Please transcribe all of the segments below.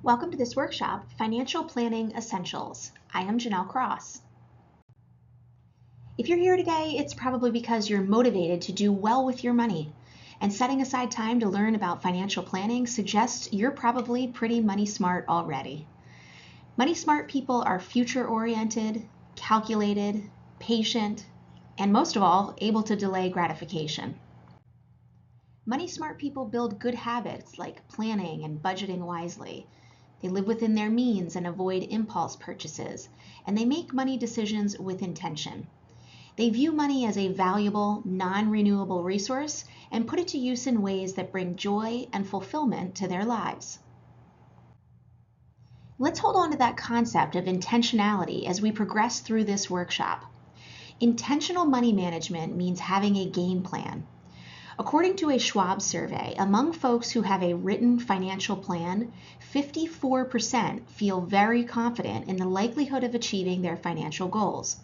Welcome to this workshop, Financial Planning Essentials. I am Janelle Cross. If you're here today, it's probably because you're motivated to do well with your money, and setting aside time to learn about financial planning suggests you're probably pretty money smart already. Money smart people are future-oriented, calculated, patient, and most of all, able to delay gratification. Money smart people build good habits like planning and budgeting wisely. They live within their means and avoid impulse purchases, and they make money decisions with intention. They view money as a valuable, non-renewable resource and put it to use in ways that bring joy and fulfillment to their lives. Let's hold on to that concept of intentionality as we progress through this workshop. Intentional money management means having a game plan. According to a Schwab survey, among folks who have a written financial plan, 54% feel very confident in the likelihood of achieving their financial goals.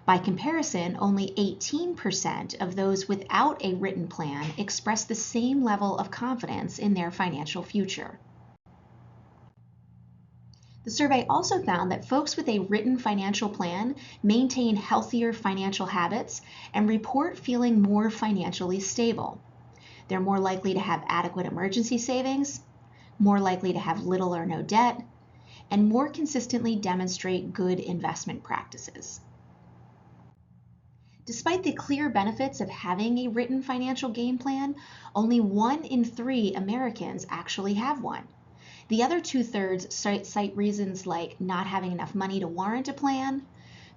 By comparison, only 18% of those without a written plan express the same level of confidence in their financial future. The survey also found that folks with a written financial plan maintain healthier financial habits and report feeling more financially stable. They're more likely to have adequate emergency savings, more likely to have little or no debt, and more consistently demonstrate good investment practices. Despite the clear benefits of having a written financial game plan, only 1 in 3 Americans actually have one. The other 2/3 cite reasons like not having enough money to warrant a plan,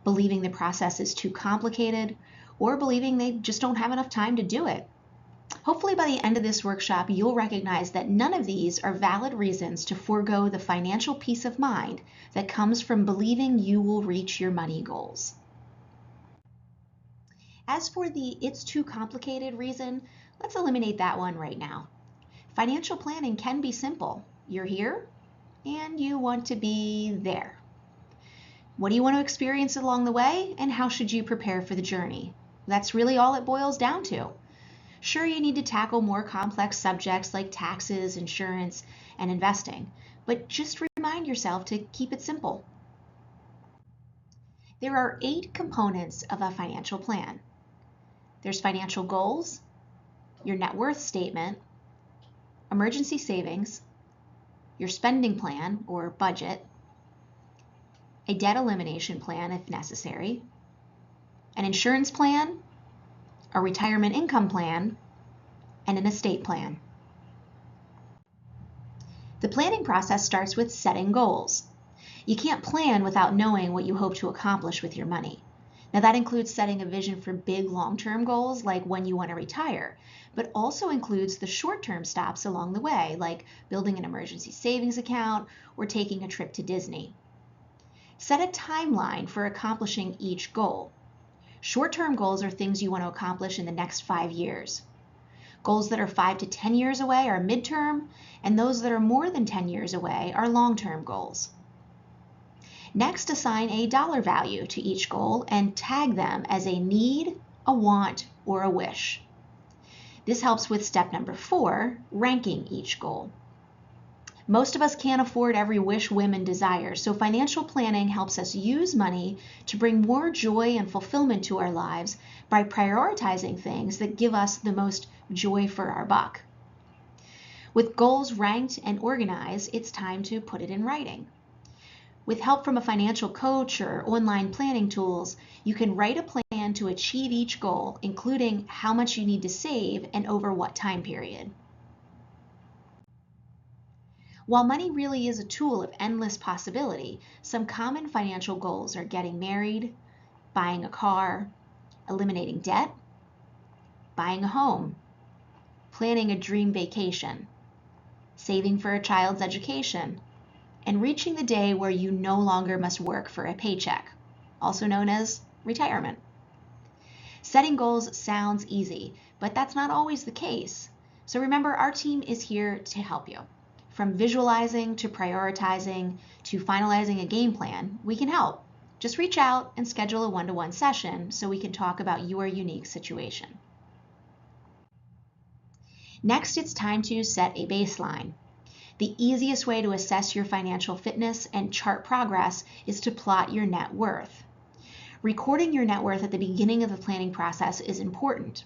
believing the process is too complicated, or believing they just don't have enough time to do it. Hopefully by the end of this workshop, you'll recognize that none of these are valid reasons to forego the financial peace of mind that comes from believing you will reach your money goals. As for the "it's too complicated" reason, let's eliminate that one right now. Financial planning can be simple. You're here and you want to be there. What do you want to experience along the way, and how should you prepare for the journey? That's really all it boils down to. Sure, you need to tackle more complex subjects like taxes, insurance, and investing, but just remind yourself to keep it simple. There are 8 components of a financial plan. There's financial goals, your net worth statement, emergency savings, your spending plan or budget, a debt elimination plan if necessary, an insurance plan, a retirement income plan, and an estate plan. The planning process starts with setting goals. You can't plan without knowing what you hope to accomplish with your money. Now that includes setting a vision for big long-term goals like when you want to retire, but also includes the short-term stops along the way, like building an emergency savings account or taking a trip to Disney. Set a timeline for accomplishing each goal. Short-term goals are things you want to accomplish in the next 5 years. Goals that are 5 to 10 years away are midterm, and those that are more than 10 years away are long-term goals. Next, assign a dollar value to each goal and tag them as a need, a want, or a wish. This helps with step number 4, ranking each goal. Most of us can't afford every wish, whim, and desire, so financial planning helps us use money to bring more joy and fulfillment to our lives by prioritizing things that give us the most joy for our buck. With goals ranked and organized, it's time to put it in writing. With help from a financial coach or online planning tools, you can write a plan to achieve each goal, including how much you need to save and over what time period. While money really is a tool of endless possibility, some common financial goals are getting married, buying a car, eliminating debt, buying a home, planning a dream vacation, saving for a child's education, and reaching the day where you no longer must work for a paycheck, also known as retirement. Setting goals sounds easy, but that's not always the case. So remember, our team is here to help you. From visualizing to prioritizing to finalizing a game plan, we can help. Just reach out and schedule a one-to-one session so we can talk about your unique situation. Next, it's time to set a baseline. The easiest way to assess your financial fitness and chart progress is to plot your net worth. Recording your net worth at the beginning of the planning process is important.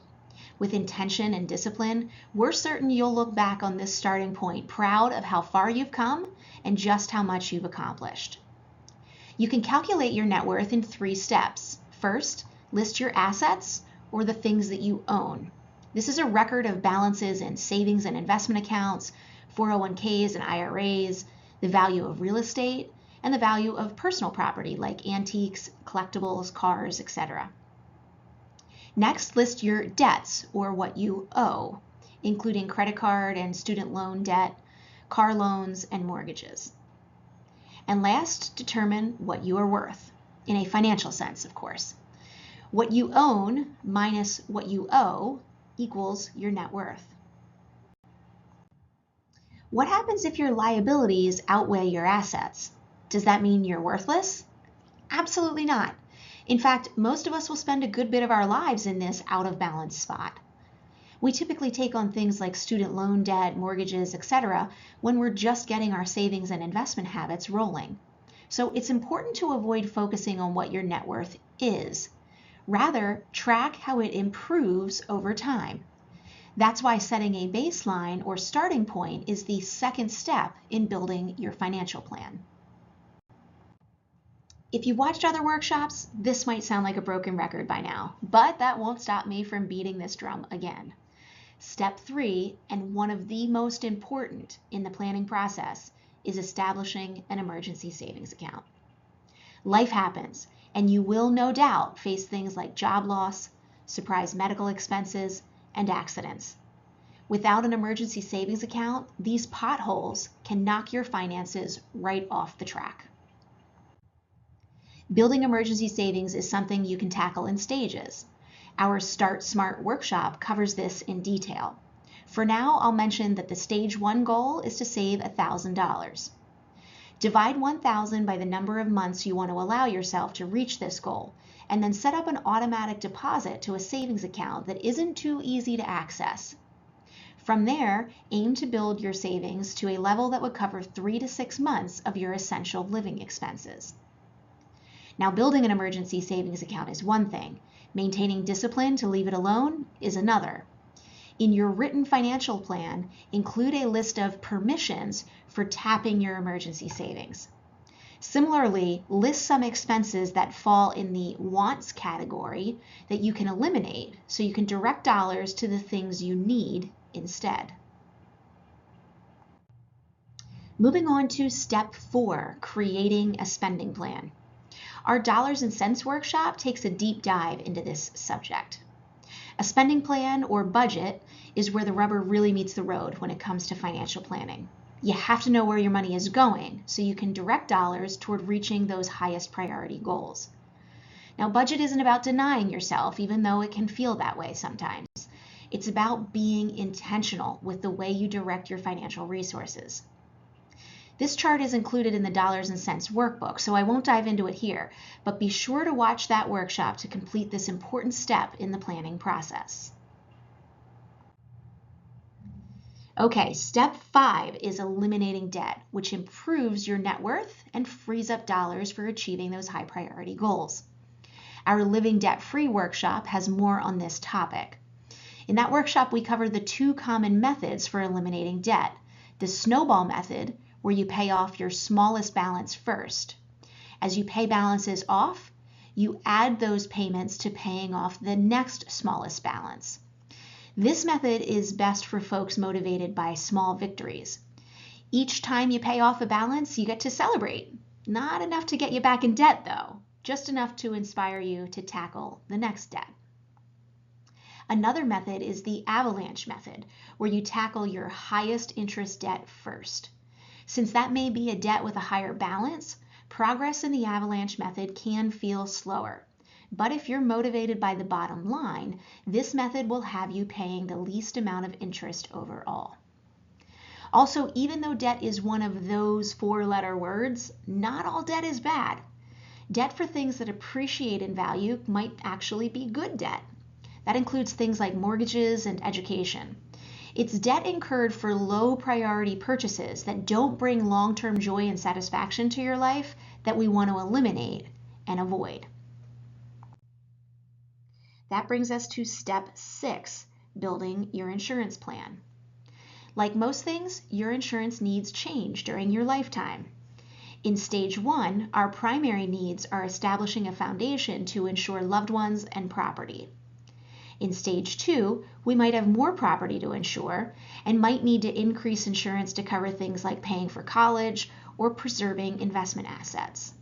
With intention and discipline, we're certain you'll look back on this starting point proud of how far you've come and just how much you've accomplished. You can calculate your net worth in 3 steps. First, list your assets, or the things that you own. This is a record of balances in savings and investment accounts, 401ks and IRAs, the value of real estate, and the value of personal property like antiques, collectibles, cars, etc. Next, list your debts, or what you owe, including credit card and student loan debt, car loans, and mortgages. And last, determine what you are worth, in a financial sense, of course. What you own minus what you owe equals your net worth. What happens if your liabilities outweigh your assets? Does that mean you're worthless? Absolutely not. In fact, most of us will spend a good bit of our lives in this out of balance spot. We typically take on things like student loan debt, mortgages, etc. when we're just getting our savings and investment habits rolling. So it's important to avoid focusing on what your net worth is. Rather, track how it improves over time. That's why setting a baseline or starting point is the second step in building your financial plan. If you've watched other workshops, this might sound like a broken record by now, but that won't stop me from beating this drum again. Step 3, and one of the most important in the planning process, is establishing an emergency savings account. Life happens, and you will no doubt face things like job loss, surprise medical expenses, and accidents. Without an emergency savings account, these potholes can knock your finances right off the track. Building emergency savings is something you can tackle in stages. Our Start Smart workshop covers this in detail. For now, I'll mention that the stage 1 goal is to save $1,000. Divide 1,000 by the number of months you want to allow yourself to reach this goal, and then set up an automatic deposit to a savings account that isn't too easy to access. From there, aim to build your savings to a level that would cover 3 to 6 months of your essential living expenses. Now, building an emergency savings account is one thing. Maintaining discipline to leave it alone is another. In your written financial plan, include a list of permissions for tapping your emergency savings. Similarly, list some expenses that fall in the wants category that you can eliminate so you can direct dollars to the things you need instead. Moving on to step 4, creating a spending plan. Our Dollars and Cents workshop takes a deep dive into this subject. A spending plan or budget is where the rubber really meets the road when it comes to financial planning. You have to know where your money is going so you can direct dollars toward reaching those highest priority goals. Now, budget isn't about denying yourself, even though it can feel that way sometimes. It's about being intentional with the way you direct your financial resources. This chart is included in the Dollars and Cents workbook, so I won't dive into it here, but be sure to watch that workshop to complete this important step in the planning process. Okay, step 5 is eliminating debt, which improves your net worth and frees up dollars for achieving those high priority goals. Our Living Debt-Free workshop has more on this topic. In that workshop, we covered the 2 common methods for eliminating debt: the snowball method, where you pay off your smallest balance first. As you pay balances off, you add those payments to paying off the next smallest balance. This method is best for folks motivated by small victories. Each time you pay off a balance, you get to celebrate. Not enough to get you back in debt, though, just enough to inspire you to tackle the next debt. Another method is the avalanche method, where you tackle your highest interest debt first. Since that may be a debt with a higher balance, progress in the avalanche method can feel slower. But if you're motivated by the bottom line, this method will have you paying the least amount of interest overall. Also, even though debt is one of those 4-letter words, not all debt is bad. Debt for things that appreciate in value might actually be good debt. That includes things like mortgages and education. It's debt incurred for low priority purchases that don't bring long-term joy and satisfaction to your life that we want to eliminate and avoid. That brings us to step 6, building your insurance plan. Like most things, your insurance needs change during your lifetime. In stage 1, our primary needs are establishing a foundation to insure loved ones and property. In stage 2, we might have more property to insure and might need to increase insurance to cover things like paying for college or preserving investment assets.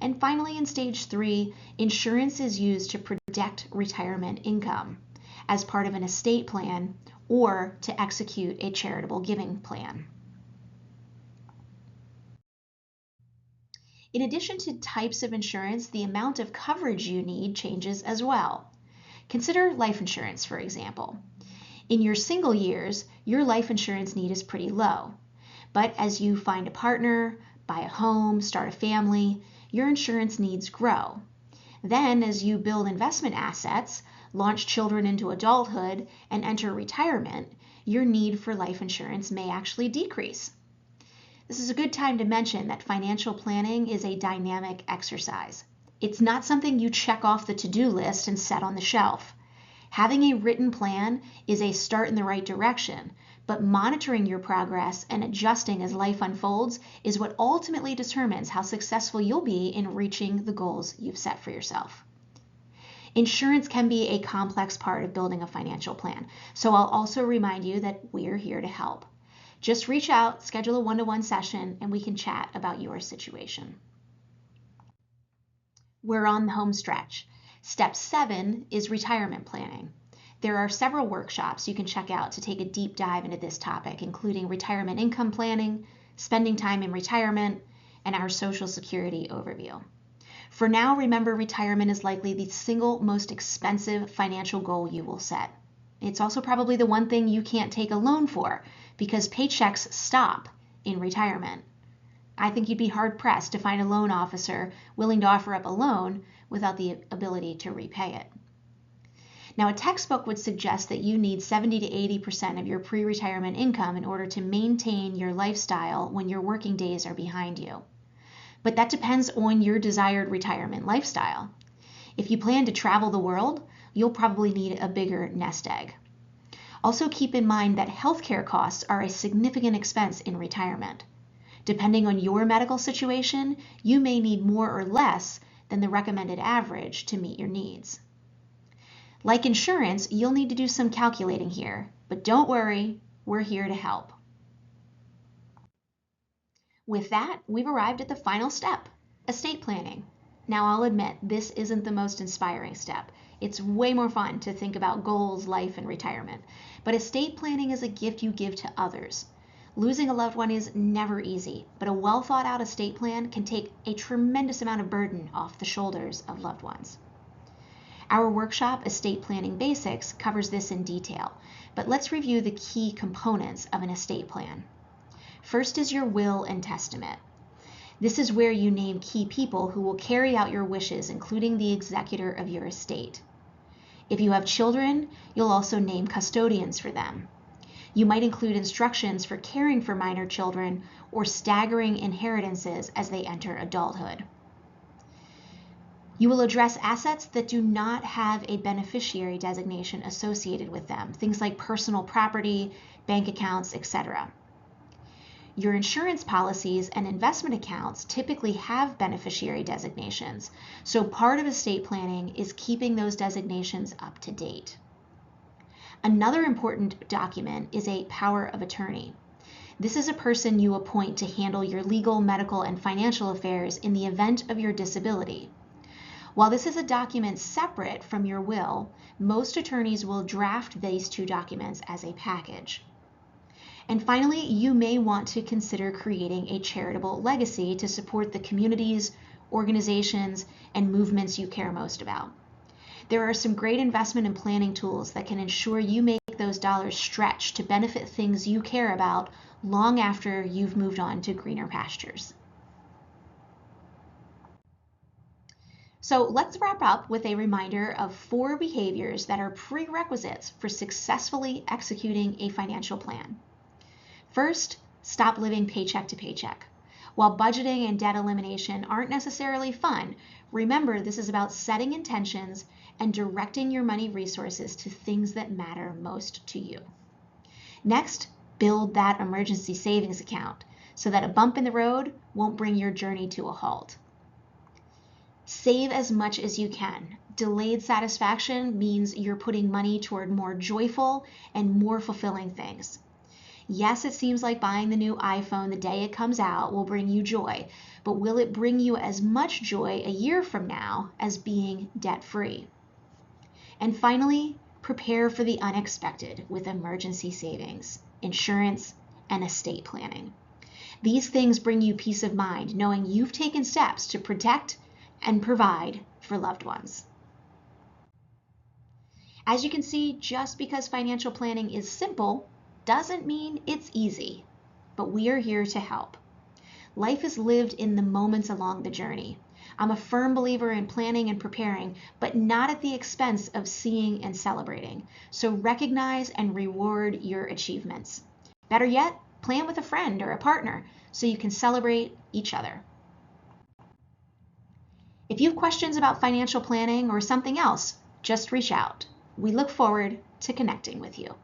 And finally, in stage 3, insurance is used to protect retirement income as part of an estate plan or to execute a charitable giving plan. In addition to types of insurance, the amount of coverage you need changes as well. Consider life insurance, for example. In your single years, your life insurance need is pretty low. But as you find a partner, buy a home, start a family, your insurance needs grow. Then, as you build investment assets, launch children into adulthood, and enter retirement, your need for life insurance may actually decrease. This is a good time to mention that financial planning is a dynamic exercise. It's not something you check off the to-do list and set on the shelf. Having a written plan is a start in the right direction, but monitoring your progress and adjusting as life unfolds is what ultimately determines how successful you'll be in reaching the goals you've set for yourself. Insurance can be a complex part of building a financial plan, so I'll also remind you that we're here to help. Just reach out, schedule a one-to-one session, and we can chat about your situation. We're on the home stretch. Step 7 is retirement planning. There are several workshops you can check out to take a deep dive into this topic, including retirement income planning, spending time in retirement, and our Social Security overview. For now, remember retirement is likely the single most expensive financial goal you will set. It's also probably the one thing you can't take a loan for because paychecks stop in retirement. I think you'd be hard-pressed to find a loan officer willing to offer up a loan without the ability to repay it. Now, a textbook would suggest that you need 70 to 80% of your pre-retirement income in order to maintain your lifestyle when your working days are behind you. But that depends on your desired retirement lifestyle. If you plan to travel the world, you'll probably need a bigger nest egg. Also keep in mind that healthcare costs are a significant expense in retirement. Depending on your medical situation, you may need more or less than the recommended average to meet your needs. Like insurance, you'll need to do some calculating here, but don't worry, we're here to help. With that, we've arrived at the final step, estate planning. Now, I'll admit, this isn't the most inspiring step. It's way more fun to think about goals, life, and retirement. But estate planning is a gift you give to others. Losing a loved one is never easy, but a well thought out estate plan can take a tremendous amount of burden off the shoulders of loved ones. Our workshop, Estate Planning Basics, covers this in detail, but let's review the key components of an estate plan. First is your will and testament. This is where you name key people who will carry out your wishes, including the executor of your estate. If you have children, you'll also name custodians for them. You might include instructions for caring for minor children or staggering inheritances as they enter adulthood. You will address assets that do not have a beneficiary designation associated with them, things like personal property, bank accounts, etc. Your insurance policies and investment accounts typically have beneficiary designations, so part of estate planning is keeping those designations up to date. Another important document is a power of attorney. This is a person you appoint to handle your legal, medical, and financial affairs in the event of your disability. While this is a document separate from your will, most attorneys will draft these two documents as a package. And finally, you may want to consider creating a charitable legacy to support the communities, organizations, and movements you care most about. There are some great investment and planning tools that can ensure you make those dollars stretch to benefit things you care about long after you've moved on to greener pastures. So let's wrap up with a reminder of 4 behaviors that are prerequisites for successfully executing a financial plan. First, stop living paycheck to paycheck. While budgeting and debt elimination aren't necessarily fun, remember this is about setting intentions and directing your money resources to things that matter most to you. Next, build that emergency savings account so that a bump in the road won't bring your journey to a halt. Save as much as you can. Delayed satisfaction means you're putting money toward more joyful and more fulfilling things. Yes, it seems like buying the new iPhone the day it comes out will bring you joy, but will it bring you as much joy a year from now as being debt-free? And finally, prepare for the unexpected with emergency savings, insurance, and estate planning. These things bring you peace of mind knowing you've taken steps to protect and provide for loved ones. As you can see, just because financial planning is simple doesn't mean it's easy, but we are here to help. Life is lived in the moments along the journey. I'm a firm believer in planning and preparing, but not at the expense of seeing and celebrating. So recognize and reward your achievements. Better yet, plan with a friend or a partner so you can celebrate each other. If you have questions about financial planning or something else, just reach out. We look forward to connecting with you.